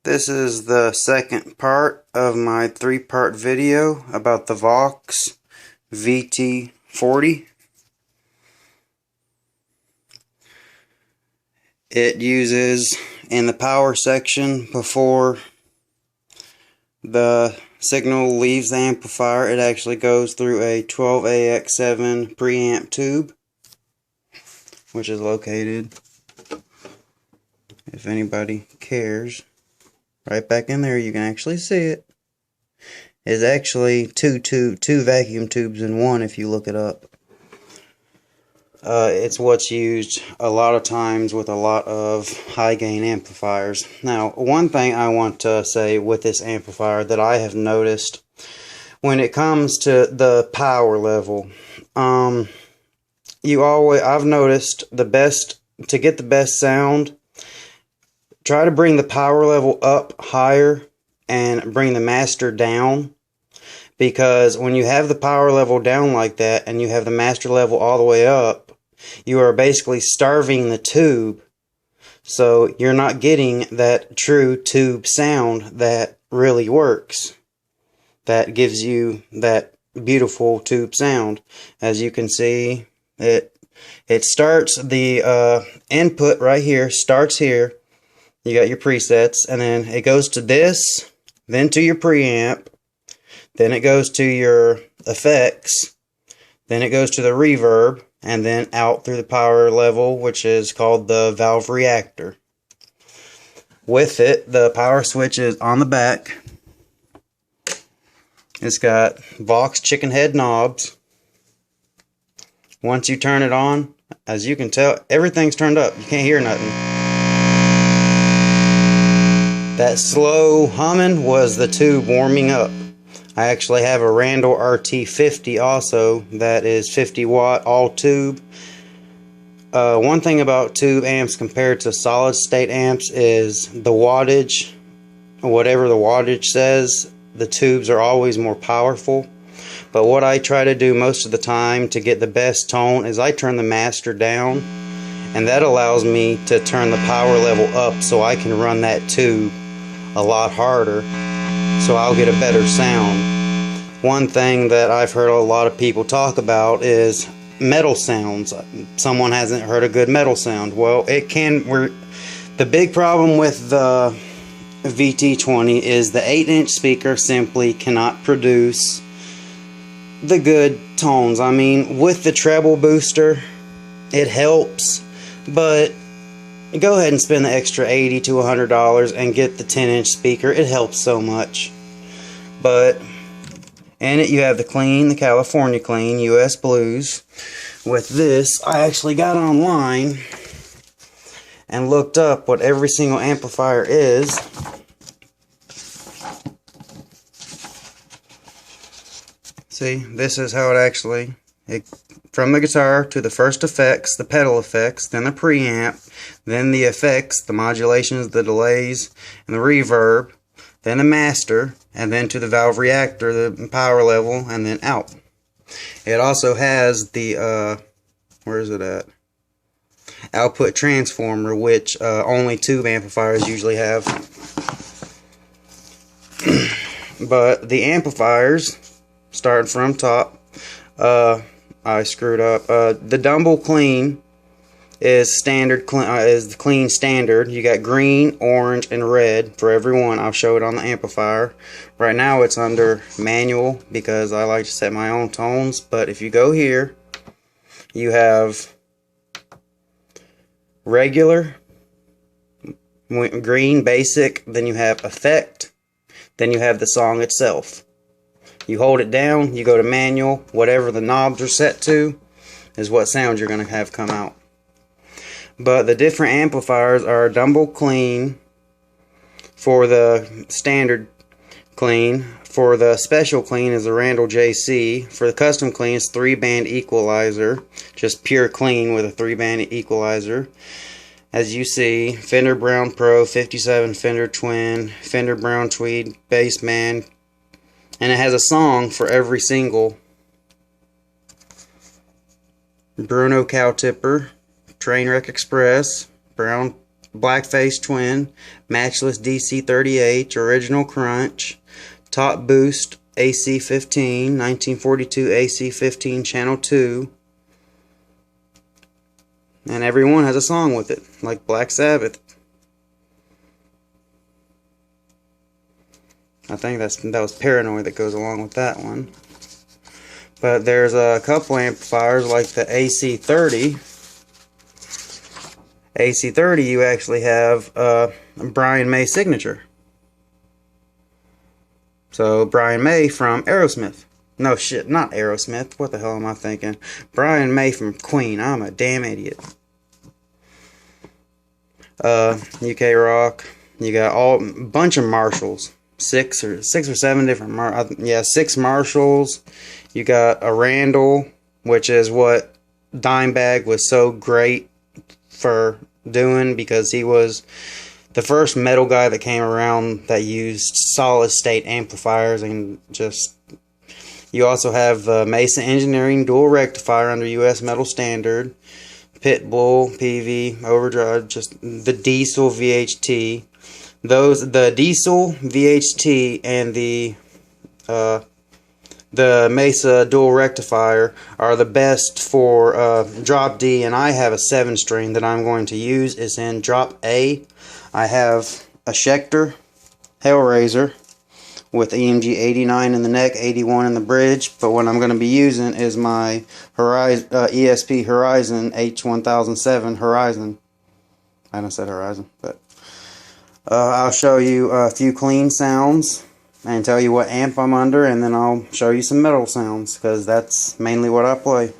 This is the second part of my three-part video about the Vox VT40. It uses, in the power section, before the signal leaves the amplifier, it actually goes through a 12AX7 preamp tube, which is located, if anybody cares, right back in there. You can actually see it. It's actually two vacuum tubes in one if you look it up. It's what's used a lot of times with a lot of high gain amplifiers. Now, one thing I want to say with this amplifier that I have noticed when it comes to the power level, I've noticed to get the best sound, try to bring the power level up higher and bring the master down, because when you have the power level down like that and you have the master level all the way up, you are basically starving the tube, so you're not getting that true tube sound that really works, that gives you that beautiful tube sound. As you can see, it starts, the input right here starts here. You got your presets, and then it goes to this, then to your preamp, then it goes to your effects, then it goes to the reverb, and then out through the power level, which is called the valve reactor. With it, the power switch is on the back. It's got Vox chicken head knobs. Once you turn it on, as you can tell, everything's turned up. You can't hear nothing. That slow humming was the tube warming up. I actually have a Randall RT50 also that is 50 watt all tube. One thing about tube amps compared to solid state amps is the wattage. Whatever the wattage says, the tubes are always more powerful. But what I try to do most of the time to get the best tone is I turn the master down, and that allows me to turn the power level up so I can run that tube a lot harder, so I'll get a better sound. One thing that I've heard a lot of people talk about is metal sounds. Someone hasn't heard a good metal sound. Well, the big problem with the VT20 is the 8-inch speaker simply cannot produce the good tones. I mean, with the treble booster, it helps, but go ahead and spend the extra $80 to $100 and get the 10-inch speaker. It helps so much. But in it you have the California Clean US Blues. With this, I actually got online and looked up what every single amplifier is. See, this is how from the guitar to the first effects, the pedal effects, then the preamp, then the effects, the modulations, the delays, and the reverb, then the master, and then to the valve reactor, the power level, and then out. It also has the, where is it at? Output transformer, which only tube amplifiers usually have. But the amplifiers, starting from top, I screwed up. The Dumble Clean is the clean standard. You got green, orange, and red for every one. I'll show it on the amplifier. Right now it's under manual because I like to set my own tones. But if you go here, you have regular, green, basic, then you have effect, then you have the song itself. You hold it down, you go to manual, whatever the knobs are set to is what sound you're going to have come out. But the different amplifiers are Dumble Clean for the standard clean. For the special clean is the Randall JC. For the custom clean it's 3-band equalizer, just pure clean with a 3-band equalizer. As you see, Fender Brown Pro, 57 Fender Twin, Fender Brown Tweed, Bassman, and it has a song for every single. Bruno Cow Tipper, Trainwreck Express, Brown Blackface Twin, Matchless DC-30H, Original Crunch, Top Boost AC-15, 1942 AC-15 Channel 2. And every one has a song with it, like Black Sabbath. I think that was Paranoid that goes along with that one. But there's a couple amplifiers like the AC-30. AC-30, you actually have Brian May signature. So Brian May from Aerosmith. No shit, not Aerosmith. What the hell am I thinking? Brian May from Queen. I'm a damn idiot. UK Rock. You got a bunch of Marshalls. Six or seven different six Marshalls. You got a Randall, which is what Dimebag was so great for doing, because he was the first metal guy that came around that used solid state amplifiers. And just, you also have the Mesa Engineering dual rectifier under US metal standard, Pitbull, PV, overdrive, just the diesel VHT. The diesel VHT and the Mesa dual rectifier are the best for drop D, and I have a 7-string that I'm going to use. It's in drop A. I have a Schecter Hellraiser with EMG 89 in the neck, 81 in the bridge, but what I'm going to be using is my ESP Horizon H1007 Horizon. I don't said Horizon, but I'll show you a few clean sounds and tell you what amp I'm under, and then I'll show you some metal sounds, because that's mainly what I play.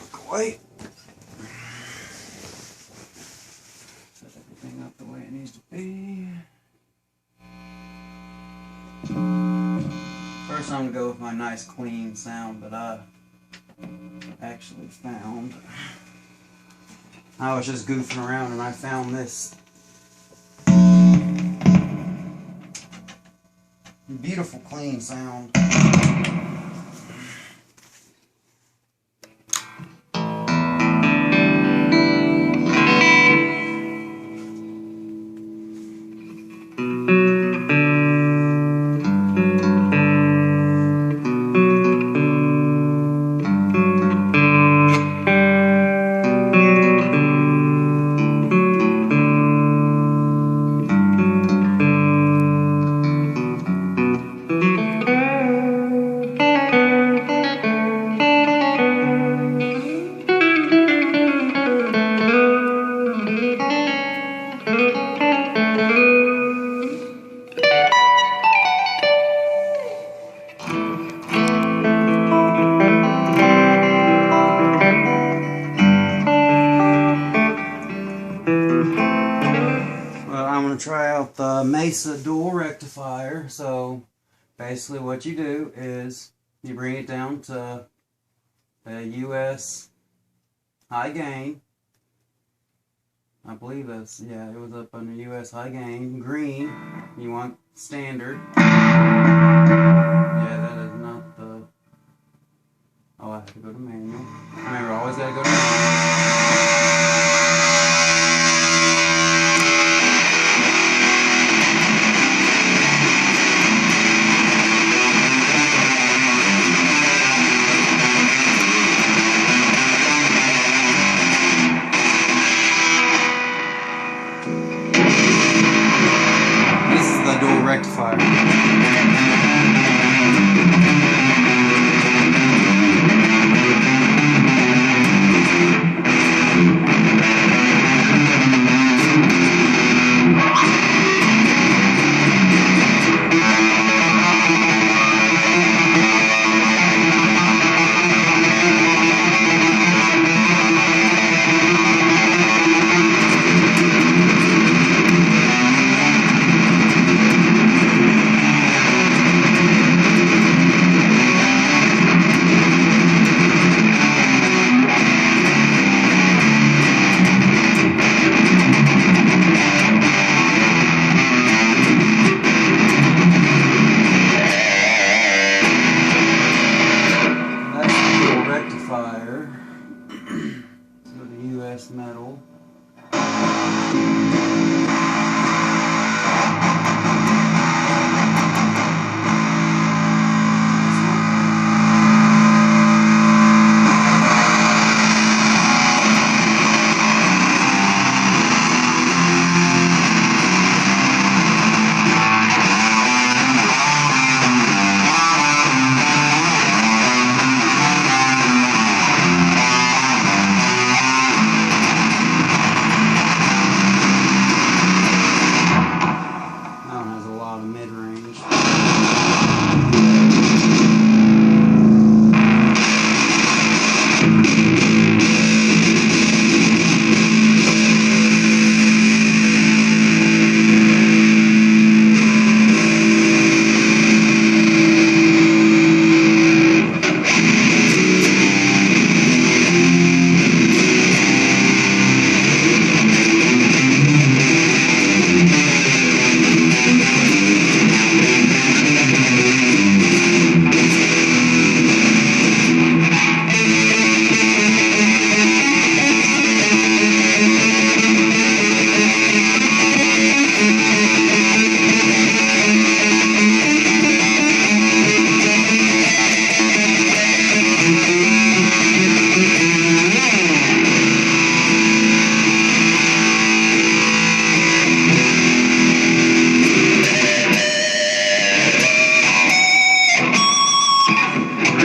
Look away. Set everything up the way it needs to be. First I'm going to go with my nice clean sound that I actually found. I was just goofing around and I found this beautiful clean sound. Try out the Mesa dual rectifier. So basically what you do is you bring it down to the US high gain. I believe that's, yeah, it was up under US high gain. Green, you want standard. Yeah, that is not the, oh, I have to go to manual. Remember, always gotta go to manual. Rectifier. brass metal.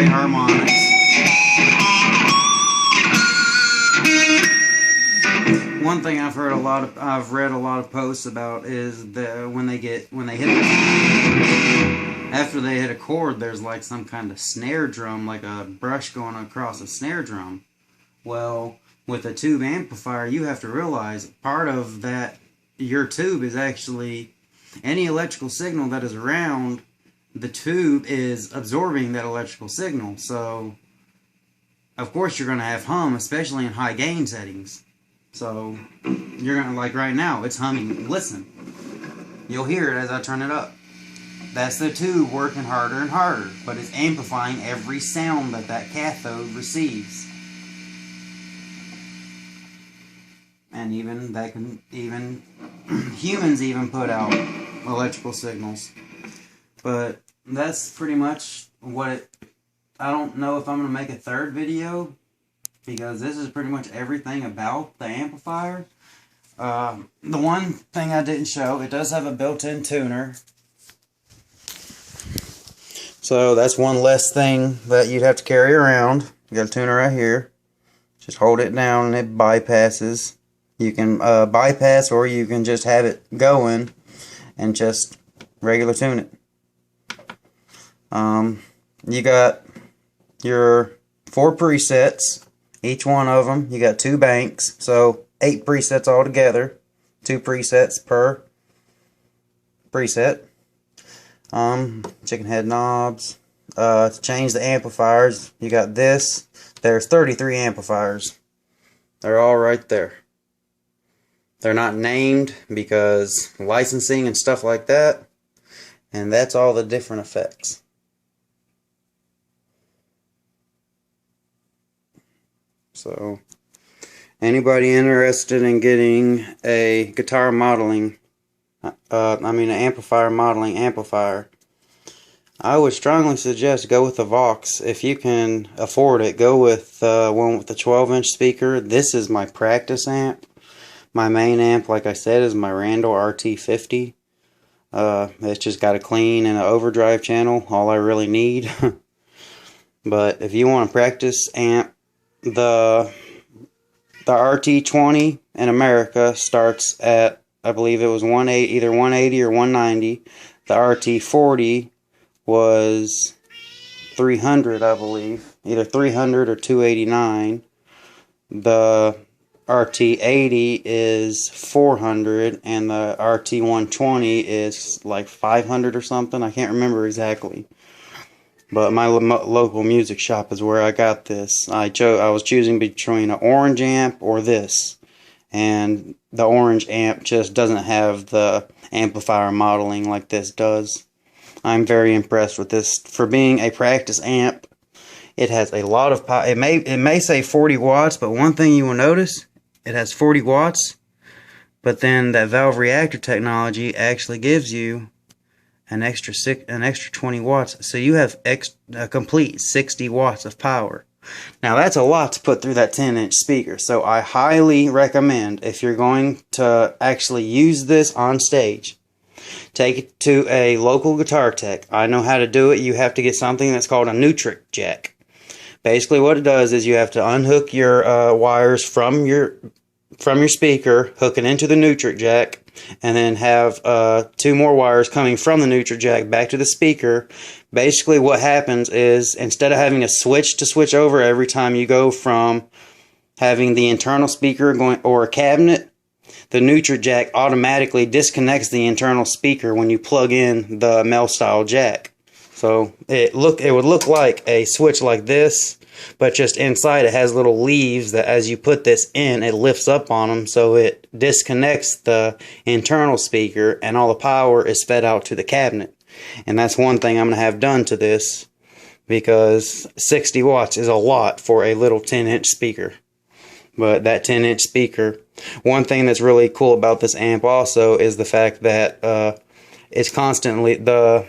Harmonics. One thing I've read a lot of posts about is that when they hit after they hit a chord, there's like some kind of snare drum, like a brush going across a snare drum. Well, with a tube amplifier, you have to realize part of that, your tube is actually any electrical signal that is around the tube is absorbing that electrical signal. So of course you're going to have hum, especially in high gain settings. So you're going to, like right now, it's humming. Listen, you'll hear it as I turn it up. That's the tube working harder and harder, but it's amplifying every sound that that cathode receives. And even that can, even humans even put out electrical signals. But that's pretty much what it, I don't know if I'm going to make a third video, because this is pretty much everything about the amplifier. The one thing I didn't show, it does have a built-in tuner. So that's one less thing that you'd have to carry around. You got a tuner right here. Just hold it down and it bypasses. You can bypass, or you can just have it going and just regular tune it. You got your 4 presets, each one of them. You got 2 banks, so 8 presets altogether. 2 presets per preset. Chicken head knobs. To change the amplifiers, you got this. There's 33 amplifiers. They're all right there. They're not named because licensing and stuff like that. And that's all the different effects. So, anybody interested in getting a guitar modeling, an amplifier modeling amplifier, I would strongly suggest go with the Vox. If you can afford it, go with one with the 12-inch speaker. This is my practice amp. My main amp, like I said, is my Randall RT50. It's just got a clean and an overdrive channel, all I really need. But if you want a practice amp, the RT20 in America starts at, I believe it was either 180 or 190. The RT40 was 300, I believe, either 300 or 289. The RT80 is 400, and the RT120 is like 500 or something. I can't remember exactly. But my local music shop is where I got this. I was choosing between an orange amp or this. And the orange amp just doesn't have the amplifier modeling like this does. I'm very impressed with this. For being a practice amp, it has a lot of power. It may say 40 watts, but one thing you will notice, it has 40 watts, but then that valve reactor technology actually gives you an extra 20 watts, so you have a complete 60 watts of power. Now that's a lot to put through that 10-inch speaker, so I highly recommend, if you're going to actually use this on stage, take it to a local guitar tech. I know how to do it. You have to get something that's called a neutral jack. Basically what it does is you have to unhook your wires from your speaker, hook it into the neutral jack, and then have 2 more wires coming from the neutral jack back to the speaker. Basically what happens is, instead of having a switch to switch over every time you go from having the internal speaker going or a cabinet, the neutral jack automatically disconnects the internal speaker when you plug in the Mel style jack. So it would look like a switch like this, but just inside it has little leaves that as you put this in, it lifts up on them, so it disconnects the internal speaker and all the power is fed out to the cabinet. And that's one thing I'm going to have done to this, because 60 watts is a lot for a little 10-inch speaker. But that 10-inch speaker, one thing that's really cool about this amp also is the fact that it's constantly, the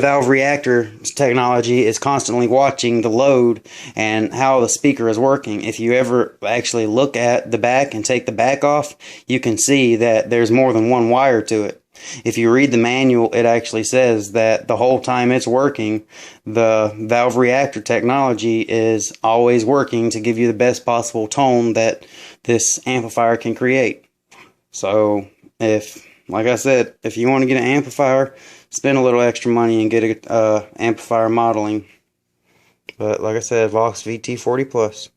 valve reactor technology is constantly watching the load and how the speaker is working. If you ever actually look at the back and take the back off, you can see that there's more than one wire to it. If you read the manual, it actually says that the whole time it's working, the valve reactor technology is always working to give you the best possible tone that this amplifier can create. So, like I said, if you want to get an amplifier, spend a little extra money and get a amplifier modeling. But like I said, Vox VT40 Plus.